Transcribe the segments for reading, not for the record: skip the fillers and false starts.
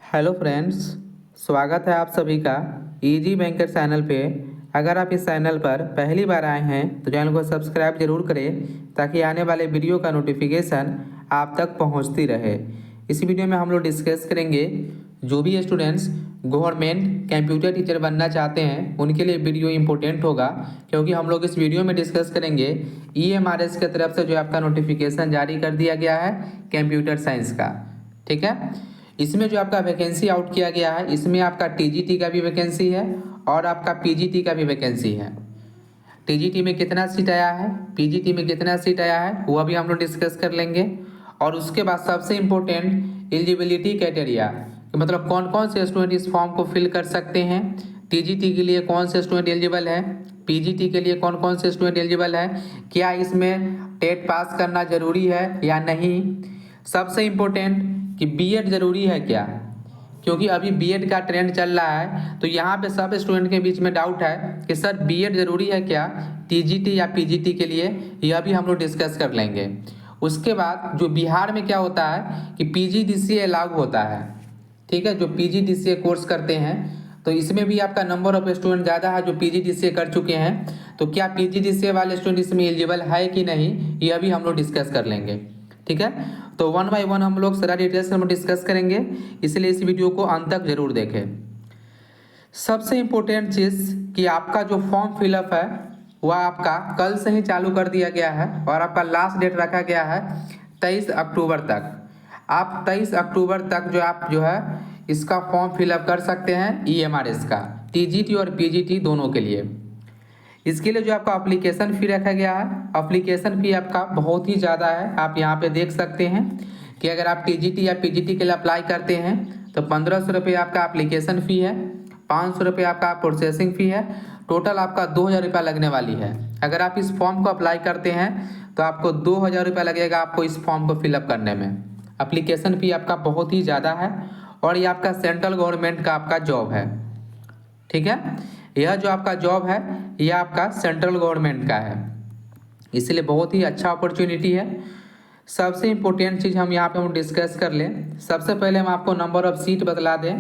Hello friends, स्वागत है आप सभी का इजी बैंकर चैनल पे। अगर आप इस चैनल पर पहली बार आए हैं तो चैनल को सब्सक्राइब जरूर करें ताकि आने वाले वीडियो का नोटिफिकेशन आप तक पहुंचती रहे। इस वीडियो में हम लोग डिस्कस करेंगे जो भी स्टूडेंट्स गवर्नमेंट कंप्यूटर टीचर बनना चाहते हैं उनके लिए वीडियो इंपॉर्टेंट होगा, क्योंकि हम लोग इस वीडियो में डिस्कस करेंगे EMRS की तरफ से जो आपका नोटिफिकेशन जारी कर दिया गया है कंप्यूटर साइंस का। ठीक है, इसमें जो आपका वैकेंसी आउट किया गया है इसमें आपका TGT का भी वैकेंसी है और आपका PGT का भी वैकेंसी है। TGT में कितना सीट आया है, PGT में कितना सीट आया है, वो अभी हम लोग डिस्कस कर लेंगे। और उसके बाद सबसे इम्पोर्टेंट एलिजिबिलिटी क्राइटेरिया, मतलब कौन कौन से स्टूडेंट इस फॉर्म को फिल कर सकते हैं। TGT के लिए कौन से स्टूडेंट एलिजिबल है, PGT के लिए कौन कौन से स्टूडेंट एलिजिबल है, क्या इसमें टेट पास करना जरूरी है या नहीं। सबसे इम्पोर्टेंट कि बीएड ज़रूरी है क्या, क्योंकि अभी बीएड का ट्रेंड चल रहा है। तो यहाँ पे सब स्टूडेंट के बीच में डाउट है कि सर बीएड ज़रूरी है क्या TGT या PGT के लिए, यह भी हम लोग डिस्कस कर लेंगे। उसके बाद जो बिहार में क्या होता है कि PGDCA लागू होता है। ठीक है, जो PGDCA कोर्स करते हैं तो इसमें भी आपका नंबर ऑफ स्टूडेंट ज़्यादा है जो PGDCA कर चुके हैं। तो क्या PGDCA वाले स्टूडेंट इसमें एलिजिबल है कि नहीं, यह भी हम लोग डिस्कस कर लेंगे। ठीक है, तो वन बाय वन हम लोग सारा डिटेल्स हम डिस्कस करेंगे, इसलिए इस वीडियो को अंत तक जरूर देखें। सबसे इम्पोर्टेंट चीज़ कि आपका जो फॉर्म फिलअप है वह आपका कल से ही चालू कर दिया गया है और आपका लास्ट डेट रखा गया है 23 अक्टूबर तक। आप 23 अक्टूबर तक जो है इसका फॉर्म फिलअप कर सकते हैं EMRS का, TGT और PGT दोनों के लिए। इसके लिए जो आपका एप्लीकेशन फ़ी रखा गया है, एप्लीकेशन फ़ी आपका बहुत ही ज़्यादा है। आप यहाँ पे देख सकते हैं कि अगर आप TGT या PGT के लिए अप्लाई करते हैं तो 1500 रुपये आपका एप्लीकेशन फ़ी है, 500 रुपये आपका प्रोसेसिंग फ़ी है, टोटल आपका 2000 रुपये लगने वाली है। अगर आप इस फॉर्म को अप्लाई करते हैं तो आपको 2000 रुपये लगेगा आपको इस फॉर्म को फिलअप करने में। एप्लीकेशन फ़ी आपका बहुत ही ज़्यादा है और ये आपका सेंट्रल गवर्नमेंट का आपका जॉब है। ठीक है, यह जो आपका जॉब है यह आपका सेंट्रल गवर्नमेंट का है, इसलिए बहुत ही अच्छा अपॉर्चुनिटी है। सबसे इम्पोर्टेंट चीज़ हम यहाँ पे हम डिस्कस कर लें। सबसे पहले हम आपको नंबर ऑफ़ सीट बतला दें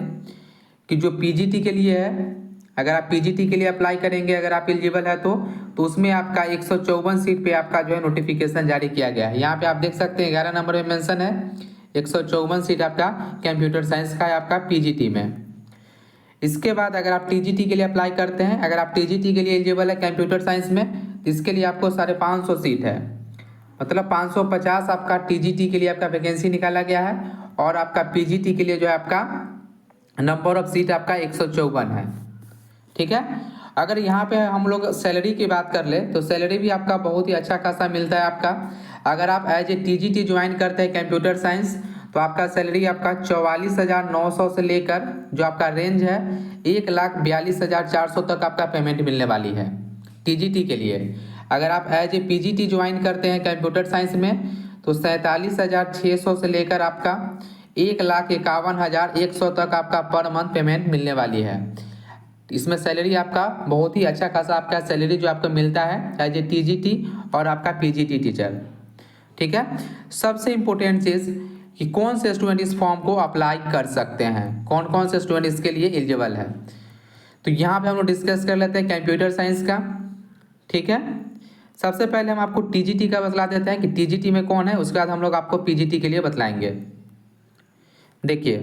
कि जो PGT के लिए है, अगर आप PGT के लिए अप्लाई करेंगे, अगर आप एलिजिबल है तो उसमें आपका 154 सीट पे आपका जो है नोटिफिकेशन जारी किया गया है। यहाँ पे आप देख सकते हैं 11 नंबर में मेंशन है, 154 सीट आपका कंप्यूटर साइंस का है आपका PGT में। इसके बाद अगर आप TGT के लिए अप्लाई करते हैं, अगर आप TGT के लिए एलिजिबल है कंप्यूटर साइंस में, तो इसके लिए आपको 550 सीट है, मतलब 550 आपका TGT के लिए आपका वैकेंसी निकाला गया है और आपका PGT के लिए जो है आपका नंबर ऑफ सीट आपका 154 है। ठीक है, अगर यहाँ पे हम लोग सैलरी की बात कर ले तो सैलरी भी आपका बहुत ही अच्छा खासा मिलता है आपका। अगर आप एज ए TGT ज्वाइन करते हैं कंप्यूटर साइंस तो आपका सैलरी आपका 44,900 से लेकर जो आपका रेंज है 1,42,400 तक आपका पेमेंट मिलने वाली है TGT के लिए। अगर आप एज ए PGT ज्वाइन करते हैं कंप्यूटर साइंस में तो 47,600 से लेकर आपका 1,51,100 तक आपका पर मंथ पेमेंट मिलने वाली है। इसमें सैलरी आपका बहुत ही अच्छा खासा आपका सैलरी जो आपको मिलता है एज ए TGT और आपका PGT टीचर। ठीक है, सबसे इम्पोर्टेंट चीज़ कि कौन से स्टूडेंट इस फॉर्म को अप्लाई कर सकते हैं, कौन कौन से स्टूडेंट इसके लिए एलिजिबल है। तो यहाँ पे हम लोग डिस्कस कर लेते हैं कंप्यूटर साइंस का। ठीक है, सबसे पहले हम आपको TGT का बतला देते हैं कि TGT में कौन है, उसके बाद हम लोग आपको PGT के लिए बतलाएंगे। देखिए,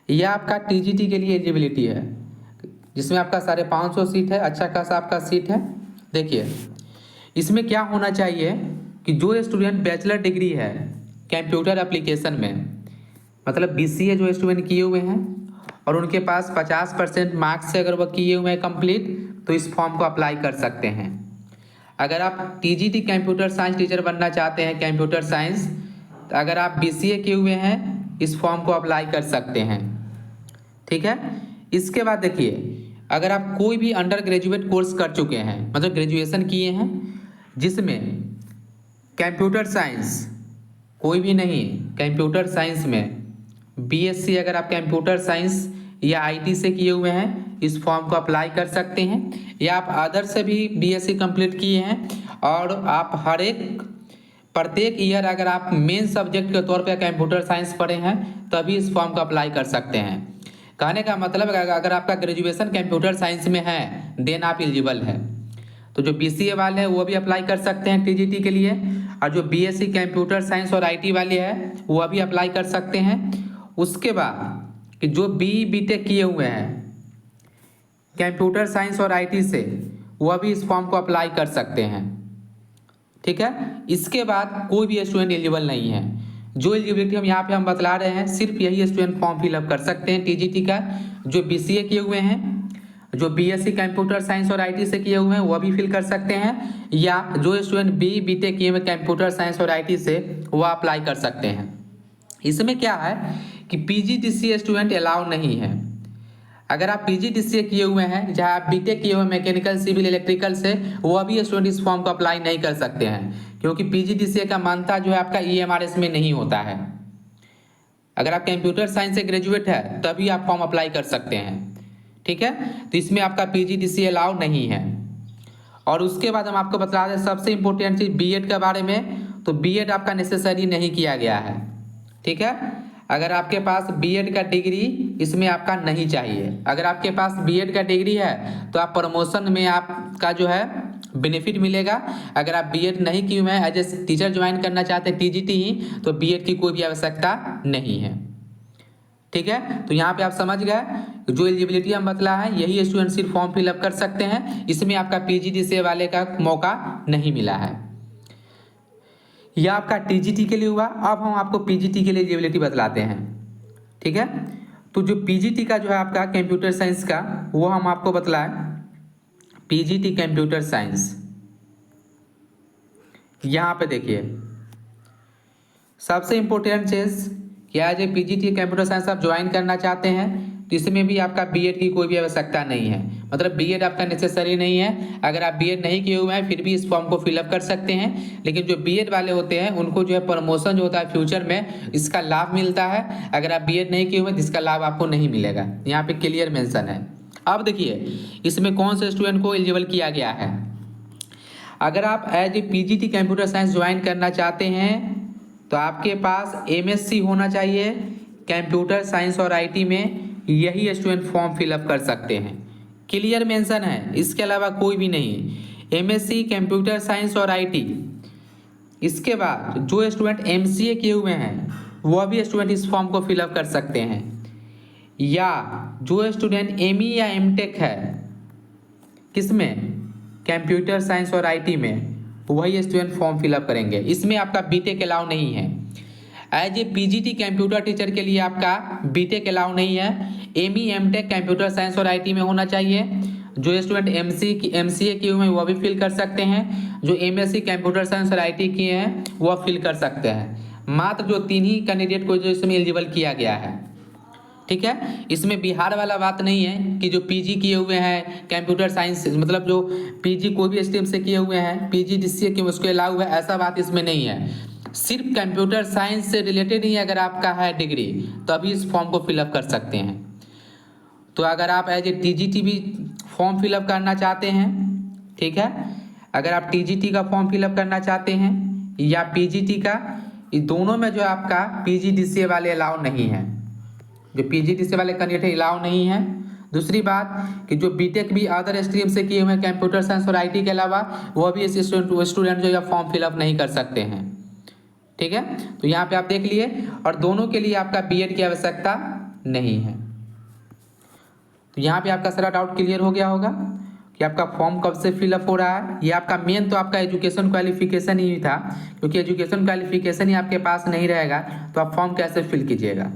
यह आपका TGT के लिए एलिजिबिलिटी है जिसमें आपका 550 सीट है, अच्छा खासा आपका सीट है। देखिए, इसमें क्या होना चाहिए कि जो स्टूडेंट बैचलर डिग्री है कंप्यूटर एप्लीकेशन में, मतलब BCA जो स्टूडेंट किए हुए हैं और उनके पास 50% मार्क्स से अगर वह किए हुए हैं कंप्लीट, तो इस फॉर्म को अप्लाई कर सकते हैं। अगर आप TGT कंप्यूटर साइंस टीचर बनना चाहते हैं कंप्यूटर साइंस, तो अगर आप BCA किए हुए हैं इस फॉर्म को अप्लाई कर सकते हैं। ठीक है, इसके बाद देखिए, अगर आप कोई भी अंडर ग्रेजुएट कोर्स कर चुके हैं, मतलब ग्रेजुएशन किए हैं जिसमें कंप्यूटर साइंस, कोई भी नहीं कंप्यूटर साइंस में BSc अगर आप कंप्यूटर साइंस या IT से किए हुए हैं इस फॉर्म को अप्लाई कर सकते हैं, या आप अदर से भी BSc कंप्लीट किए हैं और आप हर एक प्रत्येक ईयर अगर आप मेन सब्जेक्ट के तौर पे कंप्यूटर साइंस पढ़े हैं तभी इस फॉर्म को अप्लाई कर सकते हैं। कहने का मतलब अगर आपका ग्रेजुएशन कंप्यूटर साइंस में है देन आप एलिजिबल है। तो जो BCA वाले हैं वो भी अप्लाई कर सकते हैं TGT के लिए, और जो BSc कंप्यूटर साइंस और IT वाले हैं वो भी अप्लाई कर सकते हैं। उसके बाद कि जो BTech किए हुए हैं कंप्यूटर साइंस और IT से वो भी इस फॉर्म को अप्लाई कर सकते हैं। ठीक है, इसके बाद कोई भी स्टूडेंट एलिजिबल नहीं है। जो एलिजिबिलिटी हम बतला रहे हैं सिर्फ यही स्टूडेंट फॉर्म फिलअप कर सकते हैं TGT का, जो BCA किए हुए हैं, जो BSc कंप्यूटर साइंस और IT से किए हुए हैं वो भी फिल कर सकते हैं, या जो स्टूडेंट BTech किए हुए कंप्यूटर साइंस और IT से वो अप्लाई कर सकते हैं। इसमें क्या है कि PGDCA स्टूडेंट अलाउ नहीं है। अगर आप PGDCA किए हुए हैं, जहाँ आप BTech किए हुए मैकेनिकल सिविल इलेक्ट्रिकल से, वो भी स्टूडेंट इस फॉर्म को अप्लाई नहीं कर सकते हैं, क्योंकि PGDCA का मान्यता जो है आपका EMRS में नहीं होता है। अगर आप कंप्यूटर साइंस से ग्रेजुएट है तभी आप फॉर्म अप्लाई कर सकते हैं। ठीक है, तो इसमें आपका PGDCA अलाउ नहीं है। और उसके बाद हम आपको बता दें सबसे इंपॉर्टेंट चीज BEd के बारे में, तो BEd आपका नेसेसरी नहीं किया गया है। ठीक है, अगर आपके पास BEd का डिग्री इसमें आपका नहीं चाहिए। अगर आपके पास BEd का डिग्री है तो आप प्रमोशन में आपका जो है बेनिफिट मिलेगा। अगर आप BEd नहीं किए हुए हैं, एज ए टीचर ज्वाइन करना चाहते हैं TGT ही, तो BEd की कोई भी आवश्यकता नहीं है। ठीक है, तो यहाँ पे आप समझ गए जो एलिजिबिलिटी हम बतला है यही स्टूडेंट सिर्फ फॉर्म फिलअप कर सकते हैं। इसमें आपका PGDCA वाले का मौका नहीं मिला है। यह आपका TGT के लिए हुआ। अब हम आपको PGT के लिए एलिजिबिलिटी बतलाते हैं। ठीक है, तो जो PGT का जो है आपका कंप्यूटर साइंस का, वो हम आपको बतलाएं। PGT कंप्यूटर साइंस, यहाँ पे देखिए सबसे इंपॉर्टेंट चीज क्या है, जो PGT कंप्यूटर साइंस आप ज्वाइन करना चाहते हैं तो इसमें भी आपका BEd की कोई भी आवश्यकता नहीं है। मतलब BEd आपका नेसेसरी नहीं है। अगर आप BEd नहीं किए हुए हैं फिर भी इस फॉर्म को फिलअप कर सकते हैं, लेकिन जो BEd वाले होते हैं उनको जो है प्रमोशन जो होता है फ्यूचर में इसका लाभ मिलता है। अगर आप BEd नहीं किए हुए हैं तो इसका लाभ आपको नहीं मिलेगा, यहाँ पे क्लियर मेंशन है। अब देखिए इसमें कौन से स्टूडेंट को एलिजिबल किया गया है। अगर आप as a PGT computer science join करना चाहते हैं तो आपके पास MSc होना चाहिए कंप्यूटर साइंस और IT में, यही स्टूडेंट फॉर्म फिलअप कर सकते हैं। क्लियर मेंशन है, इसके अलावा कोई भी नहीं। MSc कंप्यूटर साइंस और IT। इसके बाद जो स्टूडेंट MCA किए हुए हैं वह भी स्टूडेंट इस फॉर्म को फिलअप कर सकते हैं, या जो स्टूडेंट ME या MTech है किसमें, कंप्यूटर साइंस और IT में, वही स्टूडेंट फॉर्म फिलअप करेंगे। इसमें आपका BTech अलाउ नहीं है। As a PGT computer teacher के लिए आपका BTech अलाउ नहीं है। ME MTech कंप्यूटर साइंस और IT में होना चाहिए। जो स्टूडेंट MCA किए हुए हैं वह भी फिल कर सकते हैं। जो MSc कंप्यूटर साइंस और IT किए हैं वह फिल कर सकते हैं। मात्र जो 3 ही कैंडिडेट को जो इसमें एलिजिबल किया गया है। ठीक है, इसमें बिहार वाला बात नहीं है कि जो PG किए हुए हैं कंप्यूटर साइंस, मतलब जो PG कोई भी स्ट्रीम से किए हुए हैं PGDCA के उसको अलाउ है, ऐसा बात इसमें नहीं है। सिर्फ कंप्यूटर साइंस से रिलेटेड ही अगर आपका है डिग्री तभी इस फॉर्म को फिलअप कर सकते हैं। तो अगर आप एज ए TGT भी फॉर्म फिलअप करना चाहते हैं, ठीक है, अगर आप TGT का फॉर्म फिलअप करना चाहते हैं या PGT का, इस दोनों में जो आपका PGDCA वाले अलाउ नहीं है। जो PGDCA वाले कैंडिडेट अलाउ नहीं है। दूसरी बात कि जो BTech भी अदर स्ट्रीम से किए हुए कंप्यूटर साइंस और IT के अलावा वह भी इस स्टूडेंट जो है फॉर्म फिलअप नहीं कर सकते हैं। ठीक है, तो यहाँ पे आप देख लिए, और दोनों के लिए आपका BEd की आवश्यकता नहीं है। तो यहाँ पे आपका सारा डाउट क्लियर हो गया होगा कि आपका फॉर्म कब से फिलअप हो रहा है। ये आपका मेन तो आपका एजुकेशन क्वालिफिकेशन ही था, क्योंकि एजुकेशन क्वालिफिकेशन ही आपके पास नहीं रहेगा तो आप फॉर्म कैसे फिल कीजिएगा।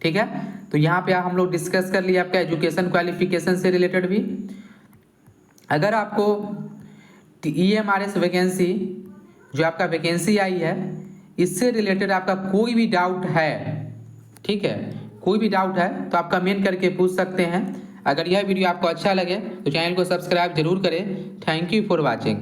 ठीक है, तो यहाँ पे हम लोग डिस्कस कर लिए आपका एजुकेशन क्वालिफिकेशन से रिलेटेड भी। अगर आपको EMRS वैकेंसी जो आपका वैकेंसी आई है इससे रिलेटेड आपका कोई भी डाउट है, ठीक है, कोई भी डाउट है तो आप कमेंट करके पूछ सकते हैं। अगर यह वीडियो आपको अच्छा लगे तो चैनल को सब्सक्राइब जरूर करें। Thank you for watching.